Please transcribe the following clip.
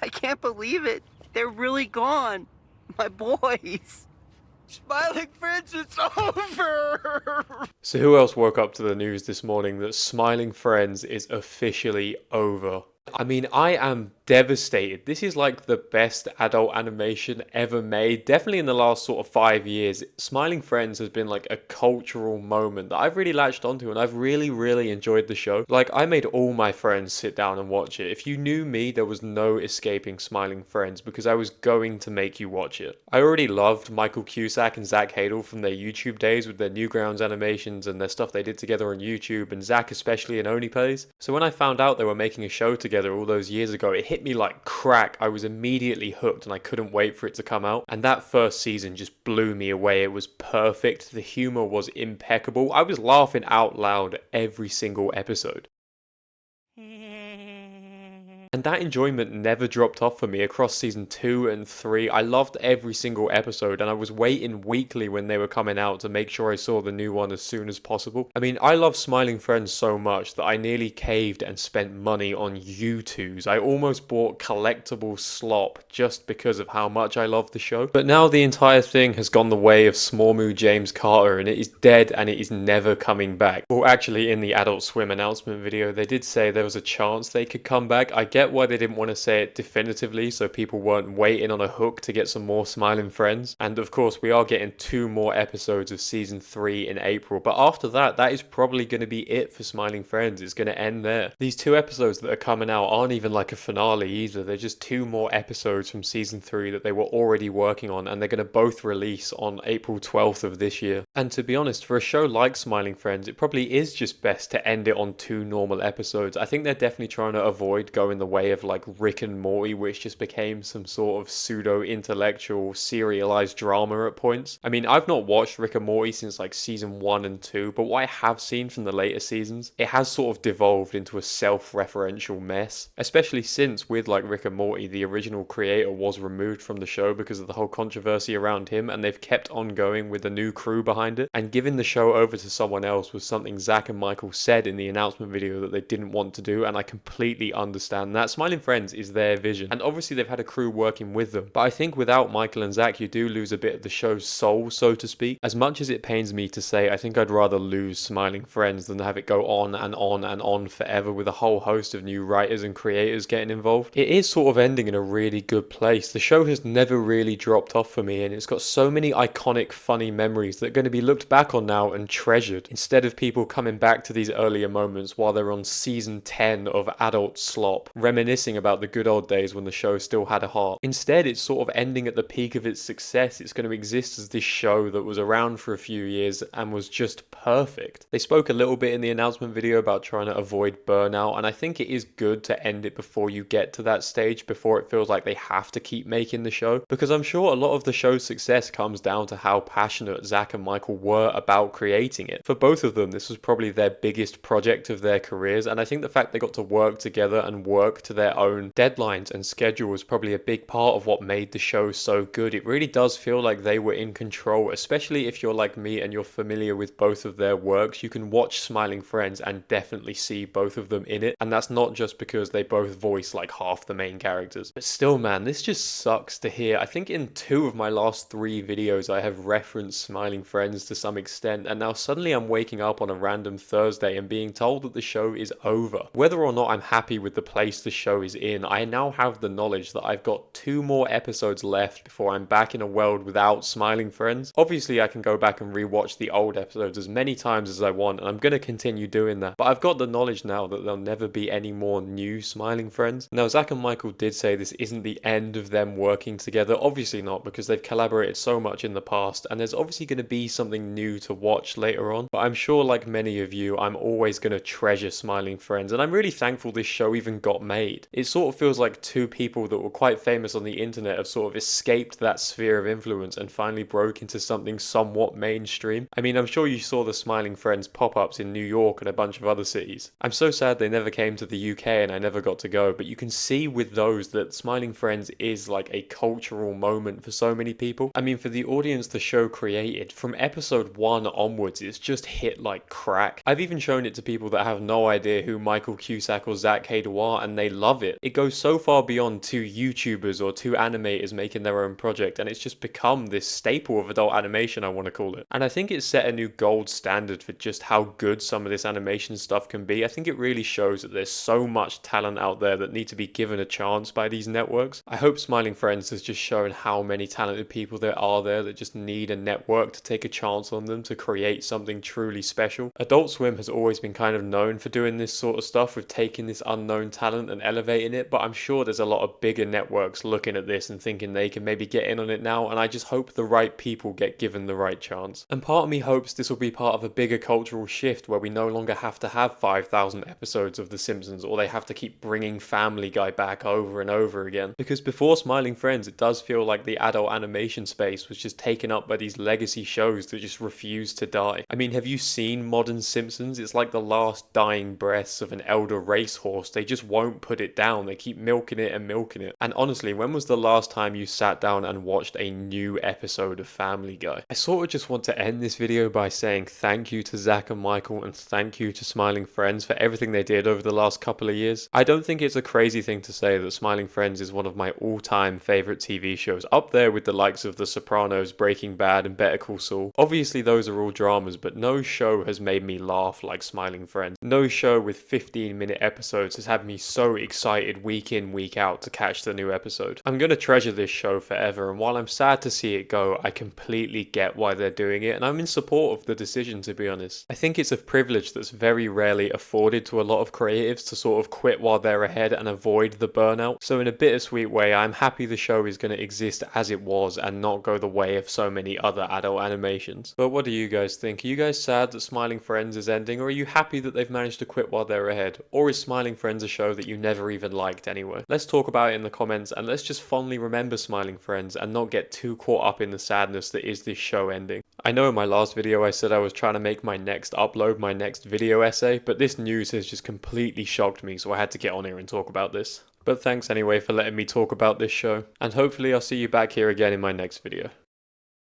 I can't believe it. They're really gone. My boys. Smiling Friends, it's over! So who else woke up to the news this morning that Smiling Friends is officially over? I mean, I am devastated. This is like the best adult animation ever made. Definitely in the last sort of 5 years. Smiling Friends has been like a cultural moment that I've really latched onto, and I've really, really enjoyed the show. Like, I made all my friends sit down and watch it. If you knew me, there was no escaping Smiling Friends because I was going to make you watch it. I already loved Michael Cusack and Zach Hadel from their YouTube days with their Newgrounds animations and their stuff they did together on YouTube, and Zach especially in Only Plays. So when I found out they were making a show together all those years ago, it hit me like crack. I was immediately hooked and I couldn't wait for it to come out. And that first season just blew me away. It was perfect. The humor was impeccable. I was laughing out loud every single episode. And that enjoyment never dropped off for me across season 2 and 3. I loved every single episode and I was waiting weekly when they were coming out to make sure I saw the new one as soon as possible. I mean, I love Smiling Friends so much that I nearly caved and spent money on U2s. I almost bought collectible slop just because of how much I love the show. But now the entire thing has gone the way of Smallmoo James Carter and it is dead and it is never coming back. Well, actually in the Adult Swim announcement video, they did say there was a chance they could come back. I get why they didn't want to say it definitively so people weren't waiting on a hook to get some more Smiling Friends. And of course, we are getting 2 more episodes of season 3 in April. But after that, that is probably going to be it for Smiling Friends. It's going to end there. These 2 episodes that are coming out aren't even like a finale either. They're just 2 more episodes from season 3 that they were already working on, and they're going to both release on April 12th of this year. And to be honest, for a show like Smiling Friends, it probably is just best to end it on 2 normal episodes. I think they're definitely trying to avoid going the way of like Rick and Morty, which just became some sort of pseudo-intellectual serialized drama at points. I mean, I've not watched Rick and Morty since like season 1 and 2, but what I have seen from the later seasons, it has sort of devolved into a self-referential mess, especially since with like Rick and Morty, the original creator was removed from the show because of the whole controversy around him, and they've kept on going with the new crew behind it, and giving the show over to someone else was something Zach and Michael said in the announcement video that they didn't want to do, and I completely understand that. Smiling Friends is their vision, and obviously they've had a crew working with them, but I think without Michael and Zach you do lose a bit of the show's soul, so to speak. As much as it pains me to say, I think I'd rather lose Smiling Friends than have it go on and on and on forever with a whole host of new writers and creators getting involved. It is sort of ending in a really good place. The show has never really dropped off for me, and it's got so many iconic funny memories that are going to be looked back on now and treasured, instead of people coming back to these earlier moments while they're on season 10 of adult slop, reminiscing about the good old days when the show still had a heart. Instead, it's sort of ending at the peak of its success. It's going to exist as this show that was around for a few years and was just perfect. They spoke a little bit in the announcement video about trying to avoid burnout, and I think it is good to end it before you get to that stage, before it feels like they have to keep making the show, because I'm sure a lot of the show's success comes down to how passionate Zach and Michael were about creating it. For both of them, this was probably their biggest project of their careers, and I think the fact they got to work together and work to their own deadlines and schedule was probably a big part of what made the show so good. It really does feel like they were in control, especially if you're like me and you're familiar with both of their works. You can watch Smiling Friends and definitely see both of them in it, and that's not just because they both voice like half the main characters. But still, man, this just sucks to hear. I think in 2 of my last 3 videos I have referenced Smiling Friends to some extent, and now suddenly I'm waking up on a random Thursday and being told that the show is over. Whether or not I'm happy with the place the show is in, I now have the knowledge that I've got 2 more episodes left before I'm back in a world without Smiling Friends. Obviously I can go back and rewatch the old episodes as many times as I want, and I'm going to continue doing that, but I've got the knowledge now that there'll never be any more new Smiling Friends. Now, Zach and Michael did say this isn't the end of them working together. Obviously not, because they've collaborated so much in the past, and there's obviously going to be something new to watch later on, but I'm sure like many of you, I'm always going to treasure Smiling Friends, and I'm really thankful this show even got made. It sort of feels like 2 people that were quite famous on the internet have sort of escaped that sphere of influence and finally broke into something somewhat mainstream. I mean, I'm sure you saw the Smiling Friends pop-ups in New York and a bunch of other cities. I'm so sad they never came to the UK and I never got to go, but you can see with those that Smiling Friends is like a cultural moment for so many people. I mean, for the audience the show created, from episode 1 onwards, it's just hit like crack. I've even shown it to people that have no idea who Michael Cusack or Zach Hadel are, and they they love it. It goes so far beyond two YouTubers or two animators making their own project, and it's just become this staple of adult animation, I want to call it. And I think it's set a new gold standard for just how good some of this animation stuff can be. I think it really shows that there's so much talent out there that need to be given a chance by these networks. I hope Smiling Friends has just shown how many talented people there are there that just need a network to take a chance on them to create something truly special. Adult Swim has always been kind of known for doing this sort of stuff with taking this unknown talent and elevating it, but I'm sure there's a lot of bigger networks looking at this and thinking they can maybe get in on it now, and I just hope the right people get given the right chance. And part of me hopes this will be part of a bigger cultural shift where we no longer have to have 5,000 episodes of The Simpsons, or they have to keep bringing Family Guy back over and over again. Because before Smiling Friends, it does feel like the adult animation space was just taken up by these legacy shows that just refuse to die. I mean, have you seen modern Simpsons? It's like the last dying breaths of an elder racehorse. They just won't put it down. They keep milking it and milking it. And honestly, when was the last time you sat down and watched a new episode of Family Guy? I sort of just want to end this video by saying thank you to Zach and Michael, and thank you to Smiling Friends for everything they did over the last couple of years. I don't think it's a crazy thing to say that Smiling Friends is one of my all-time favorite TV shows, up there with the likes of The Sopranos, Breaking Bad, and Better Call Saul. Obviously those are all dramas, but no show has made me laugh like Smiling Friends. No show with 15-minute episodes has had me so excited week in, week out to catch the new episode. I'm gonna treasure this show forever, and while I'm sad to see it go, I completely get why they're doing it, and I'm in support of the decision, to be honest. I think it's a privilege that's very rarely afforded to a lot of creatives to sort of quit while they're ahead and avoid the burnout. So in a bittersweet way, I'm happy the show is going to exist as it was and not go the way of so many other adult animations. But what do you guys think? Are you guys sad that Smiling Friends is ending, or are you happy that they've managed to quit while they're ahead? Or is Smiling Friends a show that you never even liked anyway? Let's talk about it in the comments, and let's just fondly remember Smiling Friends and not get too caught up in the sadness that is this show ending. I know in my last video I said I was trying to make my next upload my next video essay, but this news has just completely shocked me, so I had to get on here and talk about this. But thanks anyway for letting me talk about this show, and hopefully I'll see you back here again in my next video.